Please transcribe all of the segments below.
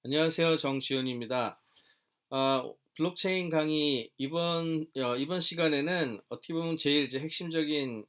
안녕하세요. 정지훈입니다. 블록체인 강의 이번 시간에는 어떻게 보면 제일 이제 핵심적인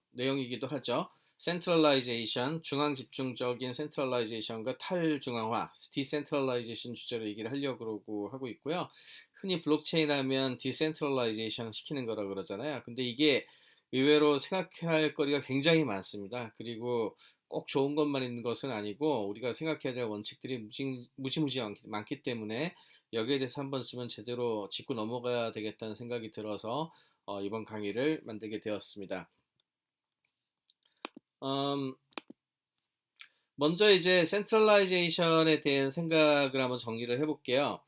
내용이기도 하죠. 센트럴라이제이션, 중앙 집중적인 센트럴라이제이션과 탈중앙화, 디센트럴라이제이션 주제로 얘기를 하려고 하고 있고요. 흔히 블록체인 하면 디센트럴라이제이션 시키는 거라 그러잖아요. 근데 이게 의외로 생각할 거리가 굉장히 많습니다. 그리고 꼭 좋은 것만 있는 것은 아니고 우리가 생각해야 될 원칙들이 무지무지 많기 때문에 여기에 대해서 한 번쯤은 제대로 짚고 넘어가야 되겠다는 생각이 들어서 이번 강의를 만들게 되었습니다. 음, 먼저 이제 센트럴라이제이션에 대한 생각을 한번 정리를 해볼게요.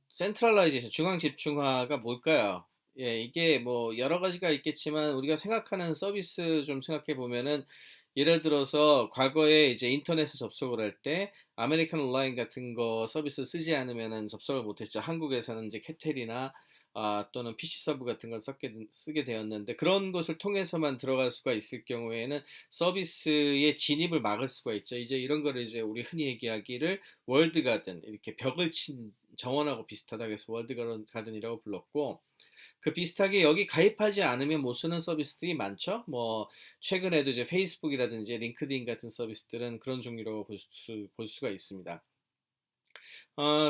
센트럴라이제이션, 중앙 집중화가 뭘까요? 예, 이게 뭐 여러 가지가 있겠지만 우리가 생각하는 서비스 좀 생각해 보면은 예를 들어서 과거에 이제 인터넷에 접속을 할 때 아메리칸 온라인 같은 거 서비스 쓰지 않으면은 접속을 못했죠. 한국에서는 이제 캐텔이나 또는 PC 서브 같은 걸 쓰게 되었는데 그런 것을 통해서만 들어갈 수가 있을 경우에는 서비스의 진입을 막을 수가 있죠. 이제 이런 거를 이제 우리 흔히 얘기하기를 월드 가든 이렇게 벽을 친 정원하고 비슷하다 그래서 월드 가든이라고 불렀고 그 비슷하게 여기 가입하지 않으면 못 쓰는 서비스들이 많죠. 뭐 최근에도 이제 페이스북이라든지 링크드인 같은 서비스들은 그런 종류로 볼 수가 있습니다.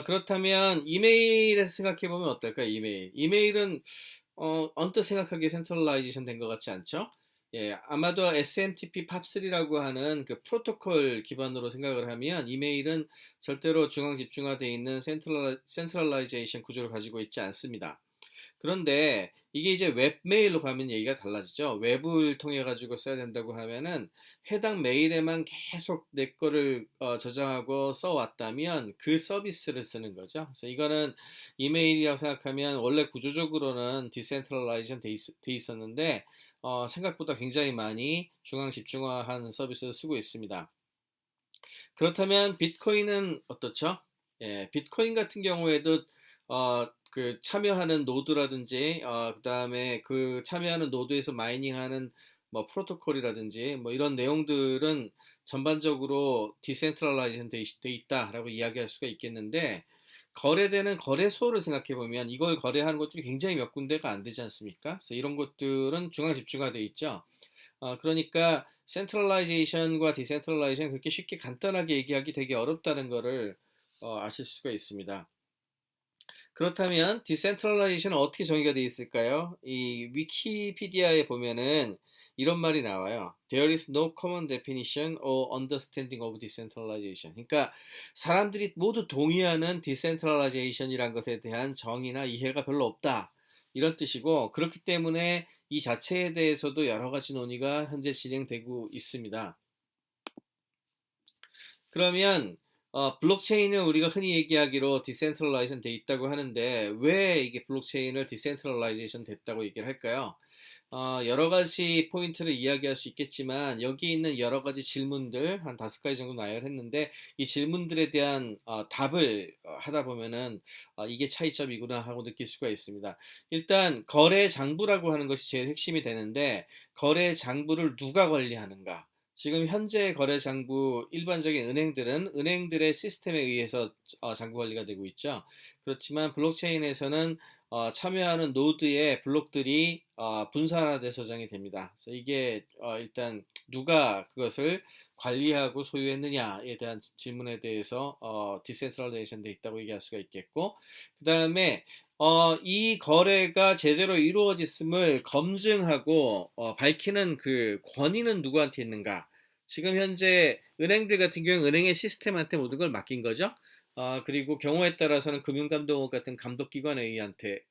그렇다면 이메일에서 생각해 보면 어떨까요? 이메일은 언뜻 생각하기에 센트럴라이제이션 된 것 같지 않죠? 예, 아마도 SMTP 팝3라고 하는 그 프로토콜 기반으로 생각을 하면 이메일은 절대로 중앙 집중화되어 있는 센트럴라이제이션 구조를 가지고 있지 않습니다. 그런데 이게 이제 웹메일로 가면 얘기가 달라지죠. 웹을 통해 가지고 써야 된다고 하면은 해당 메일에만 계속 내 거를 저장하고 써왔다면 그 서비스를 쓰는 거죠. 그래서 이거는 이메일이라고 생각하면 원래 구조적으로는 디센트럴라이션 돼 있었는데 생각보다 굉장히 많이 중앙 집중화한 서비스를 쓰고 있습니다. 그렇다면 비트코인은 어떻죠? 예, 비트코인 같은 경우에도 그 참여하는 노드라든지 그다음에 그 참여하는 노드에서 마이닝하는 뭐 프로토콜이라든지 뭐 이런 내용들은 전반적으로 디센트럴라이제이션 돼 있다라고 이야기할 수가 있겠는데 거래되는 거래소를 생각해 보면 이걸 거래하는 것들이 굉장히 몇 군데가 안 되지 않습니까? 그래서 이런 것들은 중앙 집중화돼 있죠. 그러니까 센트럴라이제이션과 디센트럴라이제이션 그렇게 쉽게 간단하게 얘기하기 되게 어렵다는 거를 아실 수가 있습니다. 그렇다면 디센트럴라이제이션은 어떻게 정의가 되어 있을까요? 이 위키피디아에 보면은 이런 말이 나와요. There is no common definition or understanding of decentralization. 그러니까 사람들이 모두 동의하는 디센트럴라이제이션이란 것에 대한 정의나 이해가 별로 없다. 이런 뜻이고 그렇기 때문에 이 자체에 대해서도 여러 가지 논의가 현재 진행되고 있습니다. 그러면 블록체인은 우리가 흔히 얘기하기로 디센트럴라이제이션 돼 있다고 하는데 왜 이게 블록체인을 디센트럴라이제이션 됐다고 얘기를 할까요? 여러 가지 포인트를 이야기할 수 있겠지만 여기 있는 여러 가지 질문들 한 다섯 가지 정도 나열했는데 이 질문들에 대한 답을 하다 보면은 이게 차이점이구나 하고 느낄 수가 있습니다. 일단 거래 장부라고 하는 것이 제일 핵심이 되는데 거래 장부를 누가 관리하는가? 지금 현재 거래 장부 일반적인 은행들은 은행들의 시스템에 의해서 장부 관리가 되고 있죠. 그렇지만 블록체인에서는 참여하는 노드의 블록들이 분산화돼 저장이 됩니다. 그래서 이게 일단 누가 그것을 관리하고 소유했느냐에 대한 질문에 대해서 디센트럴라이제이션 돼 있다고 얘기할 수가 있겠고, 그 다음에 이 거래가 제대로 이루어졌음을 검증하고 밝히는 그 권위는 누구한테 있는가? 지금 현재 은행들 같은 경우는 은행의 시스템한테 모든 걸 맡긴 거죠. 그리고 경우에 따라서는 금융감독원 같은 감독기관에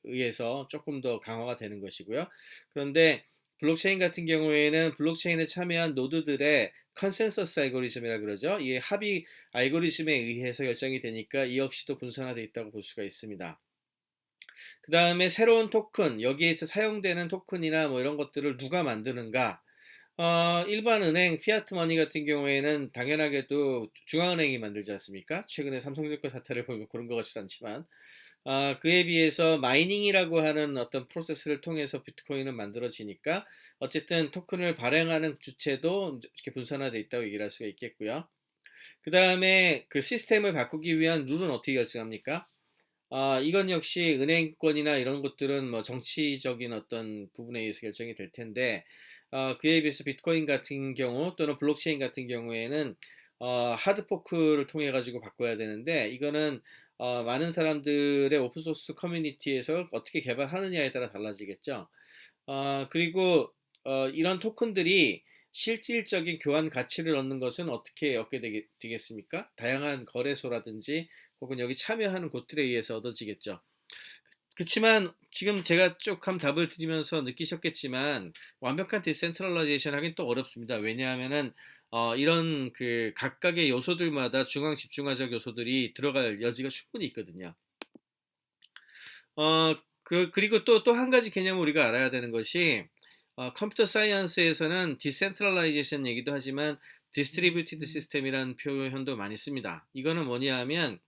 의해서 조금 더 강화가 되는 것이고요. 그런데 블록체인 같은 경우에는 블록체인에 참여한 노드들의 컨센서스 알고리즘이라 그러죠. 이 합의 알고리즘에 의해서 결정이 되니까 이 역시도 분산화되어 있다고 볼 수가 있습니다. 그 다음에 새로운 토큰, 여기에서 사용되는 토큰이나 뭐 이런 것들을 누가 만드는가? 일반 은행, 피아트 머니 같은 경우에는 당연하게도 중앙은행이 만들지 않습니까? 최근에 삼성증권 사태를 보면 그런 것 같지도 않지만, 그에 비해서 마이닝이라고 하는 어떤 프로세스를 통해서 비트코인은 만들어지니까, 어쨌든 토큰을 발행하는 주체도 이렇게 분산화되어 있다고 얘기를 할 수가 있겠고요. 그 다음에 그 시스템을 바꾸기 위한 룰은 어떻게 결정합니까? 이건 역시 은행권이나 이런 것들은 뭐 정치적인 어떤 부분에 의해서 결정이 될 텐데, 그에 비해서 비트코인 같은 경우 또는 블록체인 같은 경우에는 하드포크를 통해 가지고 바꿔야 되는데, 이거는 많은 사람들의 오픈소스 커뮤니티에서 어떻게 개발하느냐에 따라 달라지겠죠. 그리고 이런 토큰들이 실질적인 교환 가치를 얻는 것은 어떻게 얻게 되겠습니까? 다양한 거래소라든지 혹은 여기 참여하는 곳들에 의해서 얻어지겠죠. 그렇지만 지금 제가 쭉 한 답을 드리면서 느끼셨겠지만 완벽한 디센트럴라이제이션 하긴 또 어렵습니다. 왜냐하면은 이런 그 각각의 요소들마다 중앙 집중화적 요소들이 들어갈 여지가 충분히 있거든요. 그리고 또 한 가지 개념을 우리가 알아야 되는 것이 컴퓨터 사이언스에서는 디센트럴라이제이션 얘기도 하지만 디스트리뷰티드 시스템이라는 표현도 많이 씁니다. 이거는 뭐냐 하면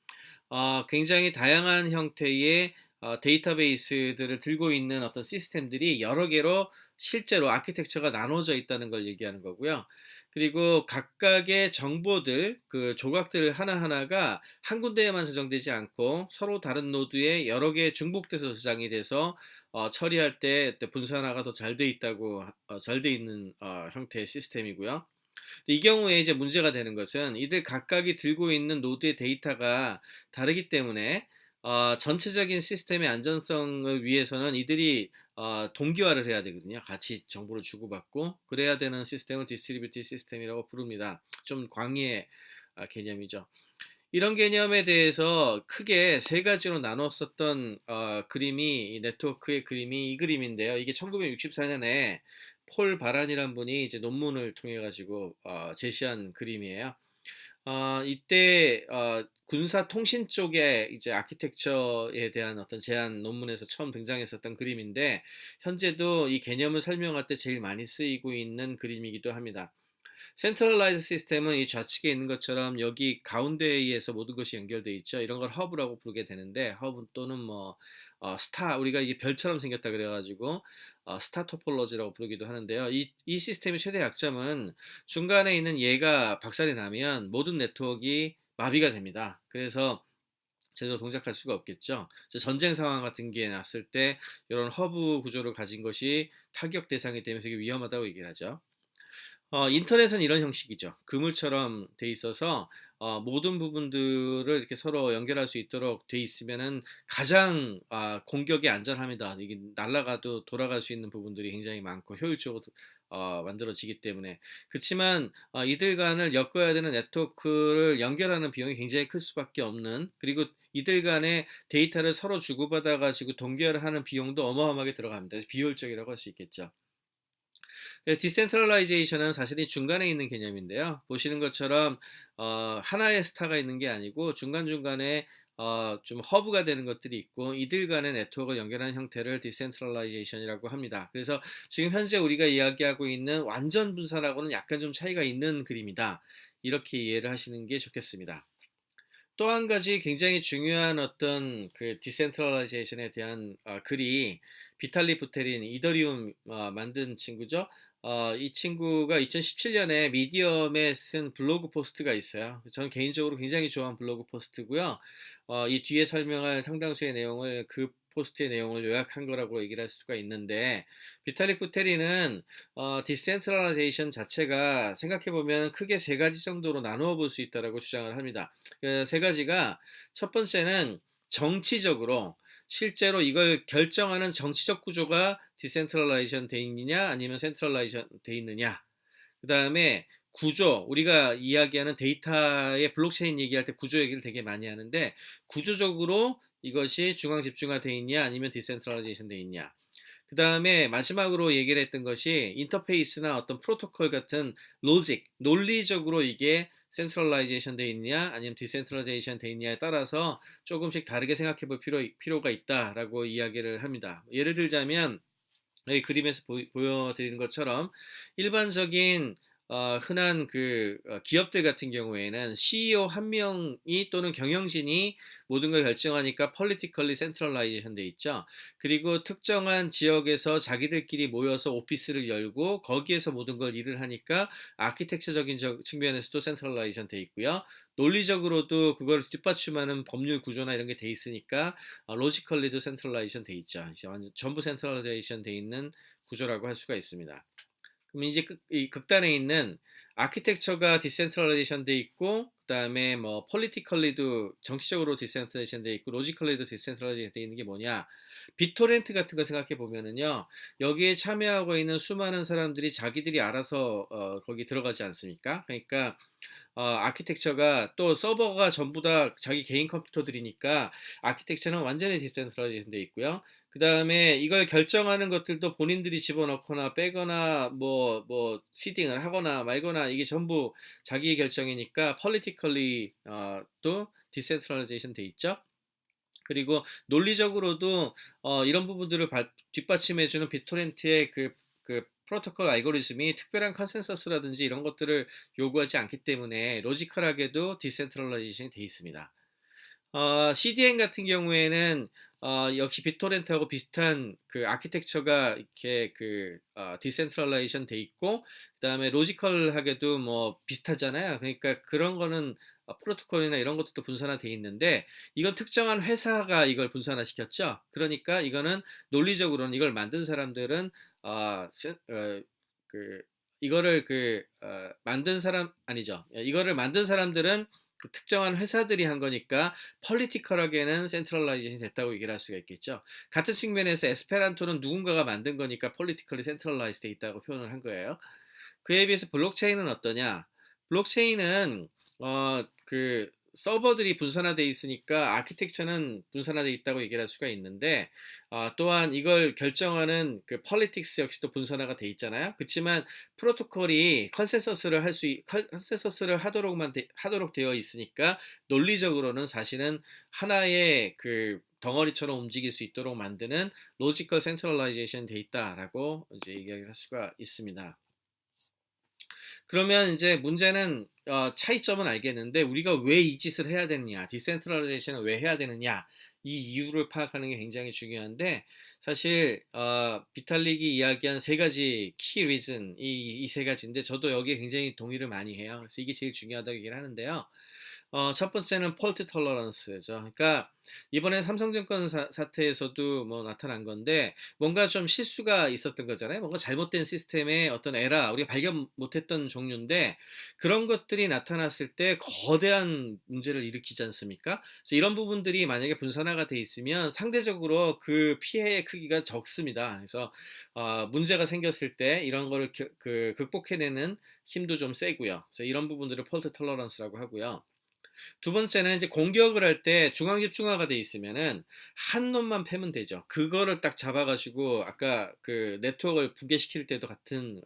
굉장히 다양한 형태의 데이터베이스들을 들고 있는 어떤 시스템들이 여러 개로 실제로 아키텍처가 나눠져 있다는 걸 얘기하는 거고요. 그리고 각각의 정보들, 그 조각들 하나하나가 한 군데에만 저장되지 않고 서로 다른 노드에 여러 개 중복돼서 저장이 돼서 처리할 때 분산화가 더 잘 돼 있다고, 잘 돼 있는 형태의 시스템이고요. 이 경우에 이제 문제가 되는 것은 이들 각각이 들고 있는 노드의 데이터가 다르기 때문에 전체적인 시스템의 안전성을 위해서는 이들이 동기화를 해야 되거든요. 같이 정보를 주고받고 그래야 되는 시스템을 디스트리뷰티드 시스템이라고 부릅니다. 좀 광의의 개념이죠. 이런 개념에 대해서 크게 세 가지로 나눴었던 그림이 이 네트워크의 그림이 이 그림인데요. 이게 1964년에 폴 바란이란 분이 이제 논문을 통해 가지고 제시한 그림이에요. 이때 군사 통신 쪽에 이제 아키텍처에 대한 어떤 제안 논문에서 처음 등장했었던 그림인데 현재도 이 개념을 설명할 때 제일 많이 쓰이고 있는 그림이기도 합니다. 센트럴라이즈 시스템은 이 좌측에 있는 것처럼 여기 가운데에서 모든 것이 연결되어 있죠. 이런 걸 허브라고 부르게 되는데 허브 또는 뭐 스타 우리가 이게 별처럼 생겼다 그래가지고 스타 토폴로지라고 부르기도 하는데요. 이 시스템의 최대 약점은 중간에 있는 얘가 박살이 나면 모든 네트워크가 마비가 됩니다. 그래서 제대로 동작할 수가 없겠죠. 전쟁 상황 같은 게 났을 때 이런 허브 구조를 가진 것이 타격 대상이 되면 되게 위험하다고 얘기를 하죠. 인터넷은 이런 형식이죠. 그물처럼 돼 있어서 모든 부분들을 이렇게 서로 연결할 수 있도록 돼 있으면은 가장 공격이 안전합니다. 이게 날아가도 돌아갈 수 있는 부분들이 굉장히 많고 효율적으로 만들어지기 때문에. 그렇지만 이들 간을 엮어야 되는 네트워크를 연결하는 비용이 굉장히 클 수밖에 없는, 그리고 이들 간의 데이터를 서로 주고받아 가지고 동결하는 비용도 어마어마하게 들어갑니다. 비효율적이라고 할 수 있겠죠. 디센트럴라이제이션은 사실이 중간에 있는 개념인데요. 보시는 것처럼 하나의 스타가 있는 게 아니고 중간중간에 좀 허브가 되는 것들이 있고 이들 간의 네트워크를 연결하는 형태를 디센트럴라이제이션이라고 합니다. 그래서 지금 현재 우리가 이야기하고 있는 완전 분산하고는 약간 좀 차이가 있는 그림이다. 이렇게 이해를 하시는 게 좋겠습니다. 또 한 가지 굉장히 중요한 어떤 그 디센트럴라이제이션에 대한 글이 비탈리 부테린 이더리움 만든 친구죠. 이 친구가 2017년에 미디엄에 쓴 블로그 포스트가 있어요. 저는 개인적으로 굉장히 좋아하는 블로그 포스트고요. 이 뒤에 설명할 상당수의 내용을 그 포스트의 내용을 요약한 거라고 얘기를 할 수가 있는데 비탈릭 부테린은 디센트럴라이제이션 자체가 생각해 보면 크게 세 가지 정도로 나누어 볼 수 있다라고 주장을 합니다. 그 세 가지가 첫 번째는 정치적으로 실제로 이걸 결정하는 정치적 구조가 디센트럴라이제이션 돼 있느냐 아니면 센트럴라이제이션 돼 있느냐. 그다음에 구조, 우리가 이야기하는 데이터의 블록체인 얘기할 때 구조 얘기를 되게 많이 하는데 구조적으로 이것이 중앙 집중화 돼 있냐 아니면 디센트럴라이제이션 돼 있냐. 그 다음에 마지막으로 얘기를 했던 것이 인터페이스나 어떤 프로토콜 같은 로직, 논리적으로 이게 센트럴라이제이션 돼 있냐 아니면 디센트럴라이제이션 돼 있냐에 따라서 조금씩 다르게 생각해 볼 필요가 있다라고 이야기를 합니다. 예를 들자면 여기 그림에서 보여드리는 것처럼 일반적인 흔한 기업들 같은 경우에는 CEO 한 명이 또는 경영진이 모든 걸 결정하니까 politically centralization 돼 있죠. 그리고 특정한 지역에서 자기들끼리 모여서 오피스를 열고 거기에서 모든 걸 일을 하니까 아키텍처적인 측면에서도 센트럴라이제이션 돼 있고요. 논리적으로도 그걸 뒷받침하는 법률 구조나 이런 게 돼 있으니까 로지컬리도 센트럴라이제이션 돼 있죠. 이제 완전 전부 센트럴라이제이션 돼 있는 구조라고 할 수가 있습니다. 그럼 이제 이 극단에 있는 아키텍처가 디센트럴라이제이션 돼 있고 그다음에 뭐 폴리티컬리도 정치적으로 디센트럴라이제이션 돼 있고 로지컬리도 디센트럴라이제이션 돼 있는 게 뭐냐? 비토렌트 같은 거 생각해 보면은요. 여기에 참여하고 있는 수많은 사람들이 자기들이 알아서 거기 들어가지 않습니까? 그러니까 아키텍처가 또 서버가 전부 다 자기 개인 컴퓨터들이니까 아키텍처는 완전히 디센트럴라이제이션 돼 있고요. 그 다음에 이걸 결정하는 것들도 본인들이 집어넣거나 빼거나 뭐 시딩을 하거나 말거나 이게 전부 자기의 결정이니까 politically 또 디센트럴라이제이션 돼 있죠. 그리고 논리적으로도 이런 부분들을 뒷받침해주는 비토렌트의 그 프로토콜 알고리즘이 특별한 컨센서스라든지 이런 것들을 요구하지 않기 때문에 로지컬하게도 디센트럴라이제이션이 돼 있습니다. CDN 같은 경우에는 역시 비토렌트하고 비슷한 그 아키텍처가 이렇게 디센트럴라이제이션 돼 있고 그다음에 로지컬하게도 뭐 비슷하잖아요. 그러니까 그런 거는 프로토콜이나 이런 것들도 분산화 돼 있는데 이건 특정한 회사가 이걸 분산화 시켰죠. 그러니까 이거는 논리적으로는 이걸 만든 사람들은 어, 세- 어, 그 이거를 만든 사람 아니죠. 이거를 만든 사람들은 그 특정한 회사들이 한 거니까 폴리티컬하게는 센트럴라이제이션이 됐다고 얘기를 할 수가 있겠죠. 같은 측면에서 에스페란토는 누군가가 만든 거니까 폴리티컬리 센트럴라이즈 돼 있다고 표현을 한 거예요. 그에 비해서 블록체인은 어떠냐? 블록체인은 서버들이 분산화되어 있으니까 아키텍처는 분산화되어 있다고 얘기를 할 수가 있는데 또한 이걸 결정하는 그 폴리틱스 역시도 분산화가 돼 있잖아요. 그렇지만 프로토콜이 컨센서스를 하도록 되어 있으니까 논리적으로는 사실은 하나의 그 덩어리처럼 움직일 수 있도록 만드는 로지컬 센트럴라이제이션 돼 있다라고 이제 얘기할 수가 있습니다. 그러면 이제 문제는 차이점은 알겠는데 우리가 왜 이 짓을 해야 되느냐, 디센트럴라이제이션을 왜 해야 되느냐 이 이유를 파악하는 게 굉장히 중요한데 사실 비탈릭이 이야기한 세 가지 키 리즌 이 세 가지인데 저도 여기에 굉장히 동의를 많이 해요. 그래서 이게 제일 중요하다고 얘기를 하는데요. 첫 번째는 폴트 톨러런스죠. 그러니까 이번에 삼성증권 사태에서도 뭐 나타난 건데 뭔가 좀 실수가 있었던 거잖아요. 뭔가 잘못된 시스템의 어떤 에러, 우리가 발견 못했던 종류인데 그런 것들이 나타났을 때 거대한 문제를 일으키지 않습니까? 그래서 이런 부분들이 만약에 분산화가 돼 있으면 상대적으로 그 피해의 크기가 적습니다. 그래서 문제가 생겼을 때 이런 거를 극복해내는 힘도 좀 세고요. 그래서 이런 부분들을 폴트 톨러런스라고 하고요. 두 번째는 이제 공격을 할 때 중앙 집중화가 돼 있으면은 한 놈만 패면 되죠. 그거를 딱 잡아가지고 아까 그 네트워크를 붕괴시킬 때도 같은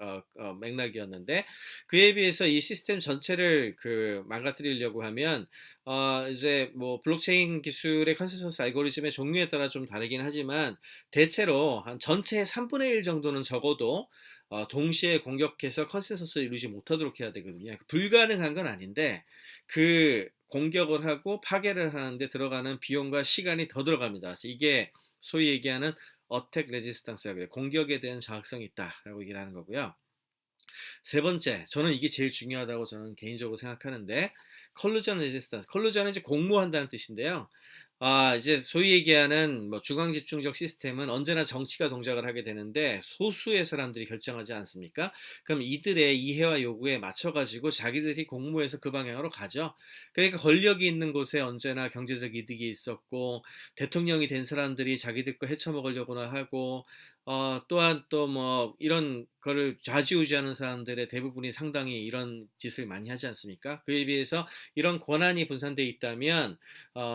맥락이었는데 그에 비해서 이 시스템 전체를 망가뜨리려고 하면 이제 뭐 블록체인 기술의 컨센서스 알고리즘의 종류에 따라 좀 다르긴 하지만 대체로 한 전체의 3분의 1 정도는 적어도 동시에 공격해서 컨센서스를 이루지 못하도록 해야 되거든요. 불가능한 건 아닌데 공격을 하고 파괴를 하는데 들어가는 비용과 시간이 더 들어갑니다. 그래서 이게 소위 얘기하는 어택 레지스탕스라고 해요. 공격에 대한 저항성이 있다라고 얘기를 하는 거고요. 세 번째, 저는 이게 제일 중요하다고 저는 개인적으로 생각하는데 컬루전 레지스턴스. 컬루전은 이제 공모한다는 뜻인데요. 이제 소위 얘기하는 뭐 중앙 집중적 시스템은 언제나 정치가 동작을 하게 되는데 소수의 사람들이 결정하지 않습니까? 그럼 이들의 이해와 요구에 맞춰가지고 자기들이 공모해서 그 방향으로 가죠. 그러니까 권력이 있는 곳에 언제나 경제적 이득이 있었고 대통령이 된 사람들이 자기들 거 헤쳐먹으려고나 하고 또한 또 뭐 이런 거를 좌지우지하는 사람들의 대부분이 상당히 이런 짓을 많이 하지 않습니까? 그에 비해서 이런 권한이 분산돼 있다면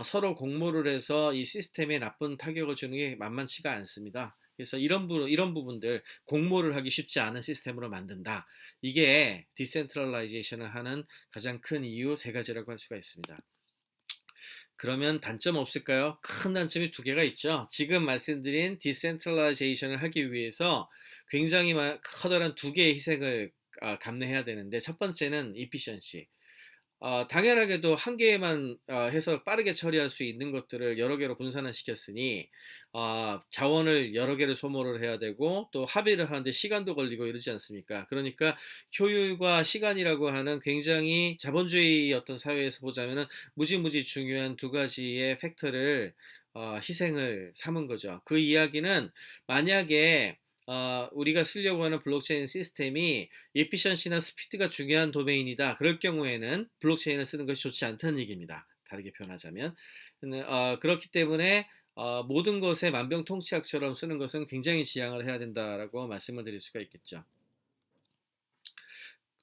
서로 공모를 해서 이 시스템에 나쁜 타격을 주는 게 만만치가 않습니다. 그래서 이런 부분들 공모를 하기 쉽지 않은 시스템으로 만든다. 이게 디센트럴라이제이션을 하는 가장 큰 이유 세 가지라고 할 수가 있습니다. 그러면 단점 없을까요? 큰 단점이 두 개가 있죠. 지금 말씀드린 디센트럴라이제이션을 하기 위해서 굉장히 커다란 두 개의 희생을 감내해야 되는데 첫 번째는 efficiency. 당연하게도 한 개만 해서 빠르게 처리할 수 있는 것들을 여러 개로 분산을 시켰으니 자원을 여러 개를 소모를 해야 되고 또 합의를 하는데 시간도 걸리고 이러지 않습니까? 그러니까 효율과 시간이라고 하는 굉장히 자본주의 어떤 사회에서 보자면은 무지무지 중요한 두 가지의 팩터를 희생을 삼은 거죠. 그 이야기는 만약에 우리가 쓰려고 하는 블록체인 시스템이 에피션시나 스피드가 중요한 도메인이다. 그럴 경우에는 블록체인을 쓰는 것이 좋지 않다는 얘기입니다. 다르게 표현하자면. 그렇기 때문에 모든 것에 만병통치약처럼 쓰는 것은 굉장히 지양을 해야 된다라고 말씀을 드릴 수가 있겠죠.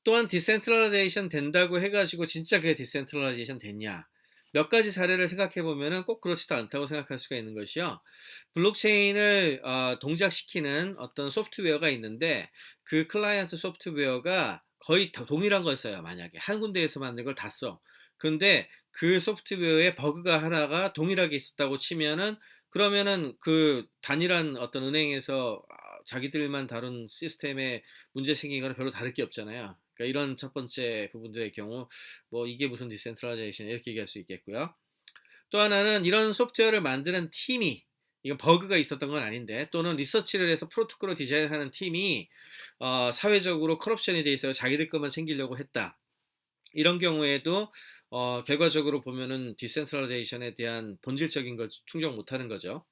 또한 디센트럴라이제이션 된다고 해가지고 진짜 그게 디센트럴라이제이션 됐냐? 몇 가지 사례를 생각해 보면은 꼭 그렇지도 않다고 생각할 수가 있는 것이요. 블록체인을 동작시키는 어떤 소프트웨어가 있는데 그 클라이언트 소프트웨어가 거의 다 동일한 걸 써요. 만약에 한 군데에서 만든 걸 다 써. 근데 그 소프트웨어에 버그가 하나가 동일하게 있었다고 치면은 그러면은 그 단일한 어떤 은행에서 자기들만 다룬 시스템에 문제 생긴 거는 별로 다를 게 없잖아요. 그러니까 이런 첫 번째 부분들의 경우 뭐 이게 무슨 디센트럴라이제이션 이렇게 얘기할 수 있겠고요. 또 하나는 이런 소프트웨어를 만드는 팀이 이건 버그가 있었던 건 아닌데 또는 리서치를 해서 프로토콜을 디자인하는 팀이 사회적으로 커럽션이 돼 있어요. 자기들 것만 챙기려고 했다. 이런 경우에도 결과적으로 보면은 디센트럴라이제이션에 대한 본질적인 걸 충족 못하는 거죠.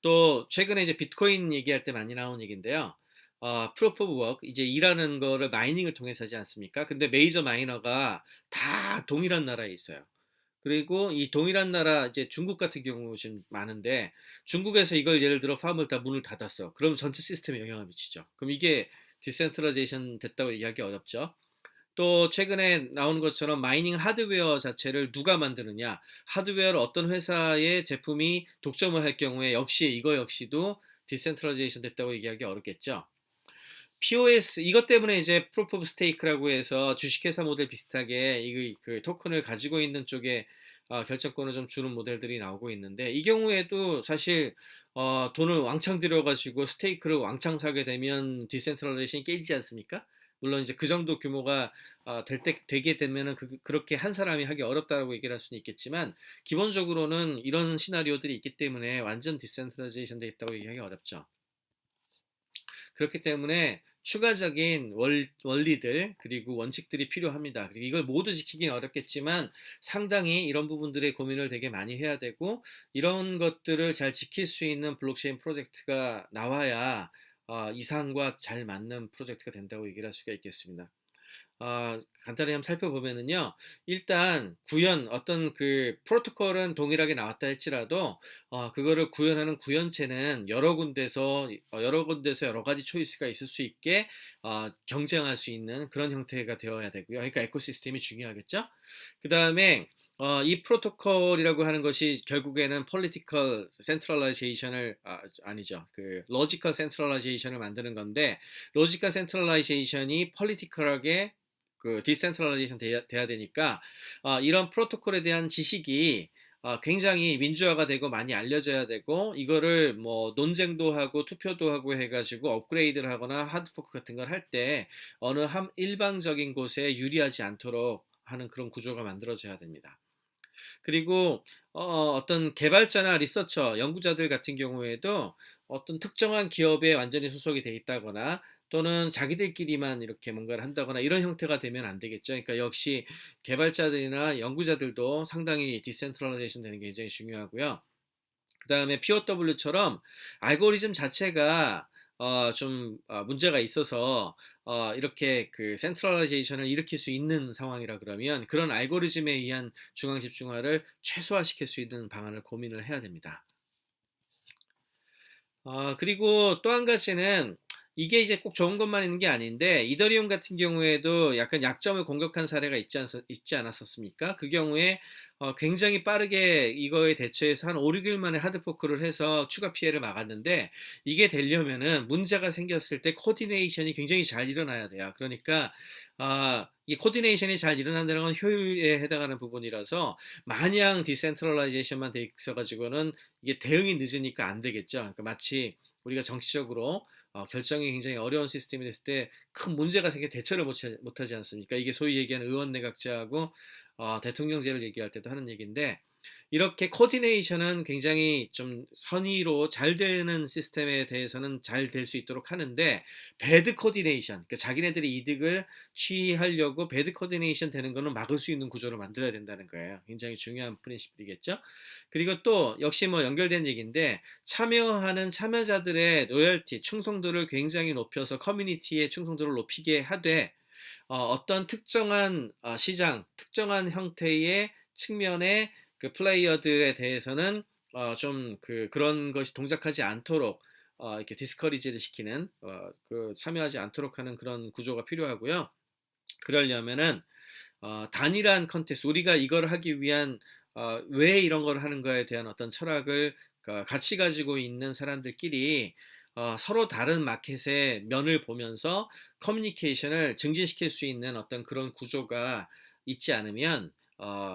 또 최근에 이제 비트코인 얘기할 때 많이 나온 얘기인데요. 프로프 오브 워크 이제 일하는 거를 마이닝을 통해서 하지 않습니까? 근데 메이저 마이너가 다 동일한 나라에 있어요. 그리고 이 동일한 나라 이제 중국 같은 경우 지금 많은데 중국에서 이걸 예를 들어 팜을 다 문을 닫았어. 그럼 전체 시스템에 영향을 미치죠. 그럼 이게 디센트럴라이제이션 됐다고 얘기하기 어렵죠. 또 최근에 나온 것처럼 마이닝 하드웨어 자체를 누가 만드느냐, 하드웨어를 어떤 회사의 제품이 독점을 할 경우에 역시 이거 역시도 디센트럴라이제이션 됐다고 얘기하기 어렵겠죠. POS 이것 때문에 이제 프로프 오브 스테이크라고 해서 주식회사 모델 비슷하게 그 토큰을 가지고 있는 쪽에 결정권을 좀 주는 모델들이 나오고 있는데 이 경우에도 사실 돈을 왕창 들여가지고 스테이크를 왕창 사게 되면 디센트럴레이션이 깨지지 않습니까? 물론 이제 그 정도 규모가 되게 되면은 그렇게 한 사람이 하기 어렵다고 얘기를 할 수는 있겠지만 기본적으로는 이런 시나리오들이 있기 때문에 완전 디센트럴라이제이션 돼 있다고 얘기하기 어렵죠. 그렇기 때문에 추가적인 원리들 그리고 원칙들이 필요합니다. 그리고 이걸 모두 지키기는 어렵겠지만 상당히 이런 부분들의 고민을 되게 많이 해야 되고 이런 것들을 잘 지킬 수 있는 블록체인 프로젝트가 나와야 이상과 잘 맞는 프로젝트가 된다고 얘기를 할 수가 있겠습니다. 간단히 한번 살펴보면은요. 일단 어떤 그 프로토콜은 동일하게 나왔다 할지라도 그거를 구현하는 구현체는 여러 군데서 여러 가지 초이스가 있을 수 있게 경쟁할 수 있는 그런 형태가 되어야 되고요. 그러니까 에코시스템이 중요하겠죠. 그 다음에 이 프로토콜이라고 하는 것이 결국에는 political centralization을 아니죠. 그 logical centralization을 만드는 건데 logical centralization이 political하게 그 디센트럴라이제이션 돼야 되니까 이런 프로토콜에 대한 지식이 굉장히 민주화가 되고 많이 알려져야 되고 이거를 뭐 논쟁도 하고 투표도 하고 해가지고 업그레이드를 하거나 하드포크 같은 걸 할 때 어느 한 일방적인 곳에 유리하지 않도록 하는 그런 구조가 만들어져야 됩니다. 그리고 어떤 개발자나 리서처, 연구자들 같은 경우에도 어떤 특정한 기업에 완전히 소속이 돼 있다거나 또는 자기들끼리만 이렇게 뭔가를 한다거나 이런 형태가 되면 안 되겠죠. 그러니까 역시 개발자들이나 연구자들도 상당히 디센트럴라이제이션 되는 게 굉장히 중요하고요. 그 다음에 POW처럼 알고리즘 자체가 좀 문제가 있어서 이렇게 그 센트럴라이제이션을 일으킬 수 있는 상황이라 그러면 그런 알고리즘에 의한 중앙 집중화를 최소화시킬 수 있는 방안을 고민을 해야 됩니다. 그리고 또 한 가지는 이게 이제 꼭 좋은 것만 있는 게 아닌데 이더리움 같은 경우에도 약간 약점을 공격한 사례가 있지 않았었습니까? 그 경우에 굉장히 빠르게 이거에 대처해서 한 5, 6일 만에 하드포크를 해서 추가 피해를 막았는데 이게 되려면은 문제가 생겼을 때 코디네이션이 굉장히 잘 일어나야 돼요. 그러니까 이 코디네이션이 잘 일어난다는 건 효율에 해당하는 부분이라서 마냥 디센트럴라이제이션만 돼 있어 가지고는 이게 대응이 늦으니까 안 되겠죠. 그러니까 마치 우리가 정치적으로 결정이 굉장히 어려운 시스템이 됐을 때 큰 문제가 생겨 대처를 못하지 않습니까? 이게 소위 얘기하는 의원내각제하고 대통령제를 얘기할 때도 하는 얘기인데 이렇게 코디네이션은 굉장히 좀 선의로 잘 되는 시스템에 대해서는 잘 될 수 있도록 하는데 배드 코디네이션, 그러니까 자기네들이 이득을 취하려고 배드 코디네이션 되는 거는 막을 수 있는 구조를 만들어야 된다는 거예요. 굉장히 중요한 프린시플이겠죠. 그리고 또 역시 뭐 연결된 얘기인데 참여하는 참여자들의 로열티, 충성도를 굉장히 높여서 커뮤니티의 충성도를 높이게 하되 어떤 특정한 시장, 특정한 형태의 측면의 그 플레이어들에 대해서는 좀 그런 것이 동작하지 않도록 이렇게 디스커리지를 시키는 그 참여하지 않도록 하는 그런 구조가 필요하고요. 그러려면은 단일한 컨텍스트 우리가 이걸 하기 위한 왜 이런 걸 하는 거에 대한 어떤 철학을 같이 가지고 있는 사람들끼리 서로 다른 마켓의 면을 보면서 커뮤니케이션을 증진시킬 수 있는 어떤 그런 구조가 있지 않으면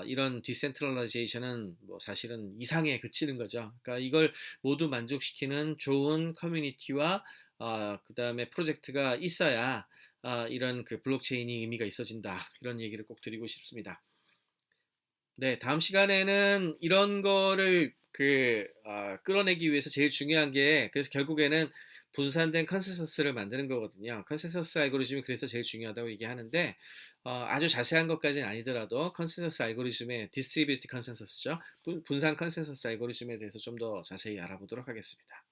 이런 디센트럴라이제이션은 뭐 사실은 이상에 그치는 거죠. 그러니까 이걸 모두 만족시키는 좋은 커뮤니티와 그 다음에 프로젝트가 있어야 이런 그 블록체인이 의미가 있어진다. 이런 얘기를 꼭 드리고 싶습니다. 네, 다음 시간에는 이런 거를 끌어내기 위해서 제일 중요한 게 그래서 결국에는 분산된 컨센서스를 만드는 거거든요. 컨센서스 알고리즘이 그래서 제일 중요하다고 얘기하는데 아주 자세한 것까지는 아니더라도 컨센서스 알고리즘의 디스트리뷰티드 컨센서스죠. 분산 컨센서스 알고리즘에 대해서 좀 더 자세히 알아보도록 하겠습니다.